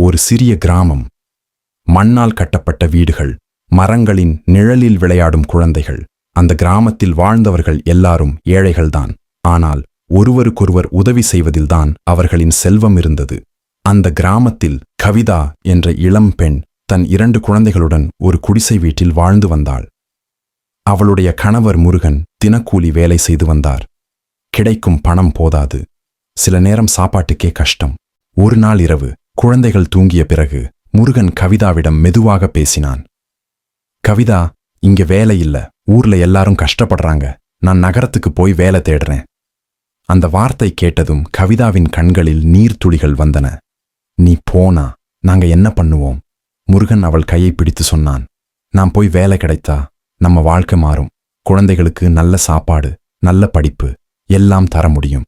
ஒரு சிறிய கிராமம். மண்ணால் கட்டப்பட்ட வீடுகள், மரங்களின் நிழலில் விளையாடும் குழந்தைகள். அந்த கிராமத்தில் வாழ்ந்தவர்கள் எல்லாரும் ஏழைகள்தான். ஆனால் ஒருவருக்கொருவர் உதவி செய்வதில்தான் அவர்களின் செல்வம் இருந்தது. அந்த கிராமத்தில் கவிதா என்ற இளம் பெண் தன் 2 குழந்தைகளுடன் ஒரு குடிசை வீட்டில் வாழ்ந்து வந்தாள். அவளுடைய கணவர் முருகன் தினக்கூலி வேலை செய்து வந்தார். கிடைக்கும் பணம் போதாது. சில நேரம் சாப்பாட்டுக்கே கஷ்டம். ஒரு நாள் இரவு குழந்தைகள் தூங்கிய பிறகு முருகன் கவிதாவிடம் மெதுவாக பேசினான். கவிதா, இங்க வேலை இல்ல, ஊர்ல எல்லாரும் கஷ்டப்படுறாங்க, நான் நகரத்துக்கு போய் வேலை தேடுறேன். அந்த வார்த்தை கேட்டதும் கவிதாவின் கண்களில் நீர்த்துளிகள் வந்தன. நீ போனா நாங்க என்ன பண்ணுவோம்? முருகன் அவள் கையை பிடித்து சொன்னான். நான் போய் வேலை கிடைத்தா நம்ம வாழ்க்கை மாறும். குழந்தைகளுக்கு நல்ல சாப்பாடு, நல்ல படிப்பு எல்லாம் தர முடியும்.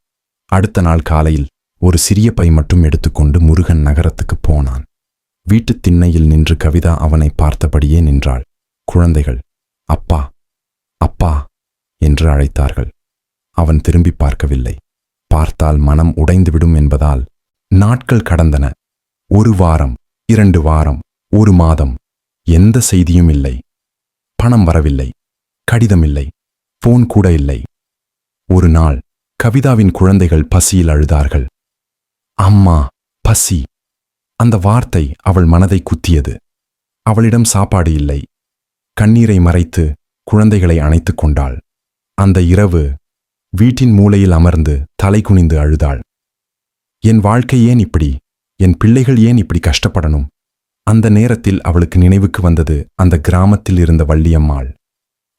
அடுத்த நாள் காலையில் ஒரு சிறிய பை மட்டும் எடுத்துக்கொண்டு முருகன் நகரத்துக்கு போனான். வீட்டுத் திண்ணையில் நின்று கவிதா அவனை பார்த்தபடியே நின்றாள். குழந்தைகள் அப்பா அப்பா என்று அழைத்தார்கள். அவன் திரும்பி பார்க்கவில்லை. பார்த்தால் மனம் உடைந்துவிடும் என்பதால் நாட்கள் கடந்தன. 1 வாரம், 2 வாரம், 1 மாதம். எந்த செய்தியும் இல்லை. பணம் வரவில்லை, கடிதம் இல்லை, போன் கூட இல்லை. ஒரு நாள் கவிதாவின் குழந்தைகள் பசியில் அழுதார்கள். அம்மா, பசி. அந்த வார்த்தை அவள் மனதை குத்தியது. அவளிடம் சாப்பாடு இல்லை. கண்ணீரை மறைத்து குழந்தைகளை அணைத்துக் கொண்டாள். அந்த இரவு வீட்டின் மூலையில் அமர்ந்து தலை குனிந்து அழுதாள். என் வாழ்க்கை ஏன் இப்படி? என் பிள்ளைகள் ஏன் இப்படி கஷ்டப்படணும்? அந்த நேரத்தில் அவளுக்கு நினைவுக்கு வந்தது அந்த கிராமத்தில் இருந்த வள்ளியம்மாள்.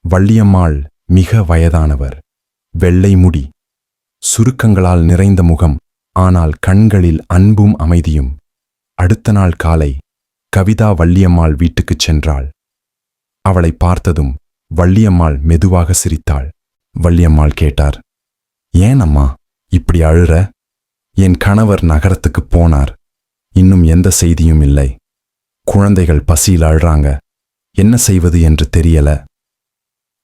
வள்ளியம்மாள் மிக வயதானவர். வெள்ளை முடி, சுருக்கங்களால் நிறைந்த முகம், ஆனால் கண்களில் அன்பும் அமைதியும். அடுத்த நாள் காலை கவிதா வள்ளியம்மாள் வீட்டுக்குச் சென்றாள். அவளை பார்த்ததும் வள்ளியம்மாள் மெதுவாக சிரித்தாள். வள்ளியம்மாள் கேட்டார், ஏன் அம்மா இப்படி அழுற? என் கணவர் நகரத்துக்குப் போனார். இன்னும் எந்த செய்தியும் இல்லை. குழந்தைகள் பசியில் அழுறாங்க. என்ன செய்வது என்று தெரியல.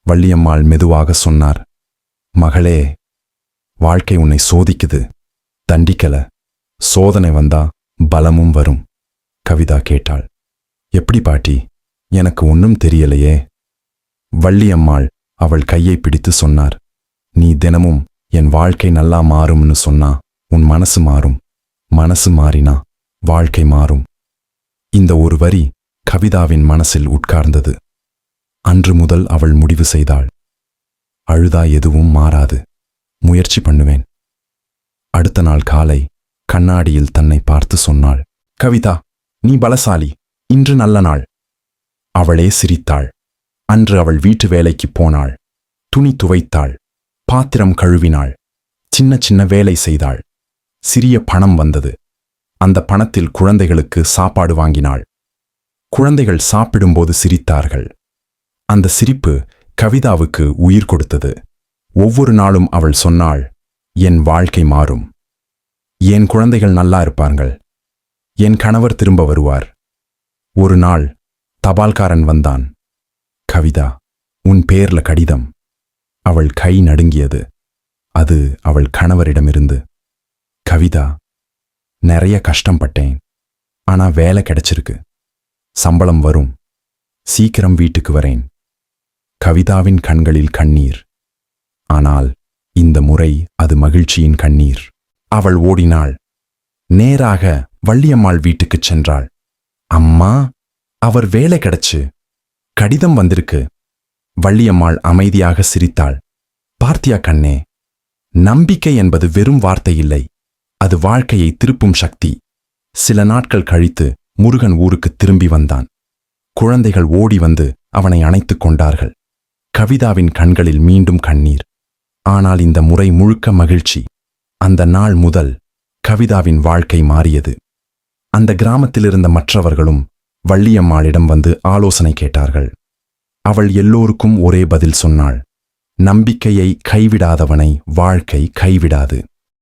வள்ளியம்மாள் மெதுவாக சொன்னார், மகளே, வாழ்க்கை உன்னை சோதிக்குது, தண்டிக்கல. சோதனை வந்தா பலமும் வரும். கவிதா கேட்டாள், எப்படி பாட்டி? எனக்கு ஒன்றும் தெரியலையே. வள்ளியம்மாள் அவள் கையை பிடித்து சொன்னார், நீ தினமும் என் வாழ்க்கை நல்லா மாறும்னு சொன்னா உன் மனசு மாறும். மனசு மாறினா வாழ்க்கை மாறும். இந்த ஒரு வரி கவிதாவின் மனசில் உட்கார்ந்தது. அன்று முதல் அவள் முடிவு செய்தாள், அழுதா எதுவும் மாறாது, முயற்சி பண்ணுவேன். அடுத்த நாள் காலை கண்ணாடியில் தன்னை பார்த்து சொன்னாள், கவிதா, நீ பலசாலி, இன்று நல்ல நாள். அவளே சிரித்தாள். அன்று அவள் வீட்டு வேலைக்கு போனாள். துணி துவைத்தாள், பாத்திரம் கழுவினாள், சின்ன சின்ன வேலை செய்தாள். சிறிய பணம் வந்தது. அந்த பணத்தில் குழந்தைகளுக்கு சாப்பாடு வாங்கினாள். குழந்தைகள் சாப்பிடும்போது சிரித்தார்கள். அந்த சிரிப்பு கவிதாவுக்கு உயிர் கொடுத்தது. ஒவ்வொரு நாளும் அவள் சொன்னாள், என் வாழ்க்கை மாறும். என் குழந்தைகள் நல்லா இருப்பார்கள். என் கணவர் திரும்ப வருவார். ஒரு நாள் தபால்காரன் வந்தான். கவிதா, உன் பேர்ல கடிதம். அவள் கை நடுங்கியது. அது அவள் கணவரிடமிருந்து. கவிதா, நிறைய கஷ்டப்பட்டேன். ஆனா வேலை கிடைச்சிருக்கு. சம்பளம் வரும். சீக்கிரம் வீட்டுக்கு வரேன். கவிதாவின் கண்களில் கண்ணீர். ஆனால் இந்த முறை அது மகிழ்ச்சியின் கண்ணீர். அவள் ஓடினாள். நேராக வள்ளியம்மாள் வீட்டுக்குச் சென்றாள். அம்மா, அவர் வேலை கிடைச்சு, கடிதம் வந்திருக்கு. வள்ளியம்மாள் அமைதியாக சிரித்தாள். பார்த்தியா கண்ணே, நம்பிக்கை என்பது வெறும் வார்த்தை இல்லை, அது வாழ்க்கையை திருப்பும் சக்தி. சில நாட்கள் கழித்து முருகன் ஊருக்கு திரும்பி வந்தான். குழந்தைகள் ஓடி வந்து அவனை அணைத்துக் கொண்டார்கள். கவிதாவின் கண்களில் மீண்டும் கண்ணீர். ஆனால் இந்த முறை முழுக்க மகிழ்ச்சி. அந்த நாள் முதல் கவிதாவின் வாழ்க்கை மாறியது. அந்த கிராமத்திலிருந்த மற்றவர்களும் வள்ளியம்மாளிடம் வந்து ஆலோசனை கேட்டார்கள். அவள் எல்லோருக்கும் ஒரே பதில் சொன்னாள், நம்பிக்கையை கைவிடாதவனை வாழ்க்கை கைவிடாது.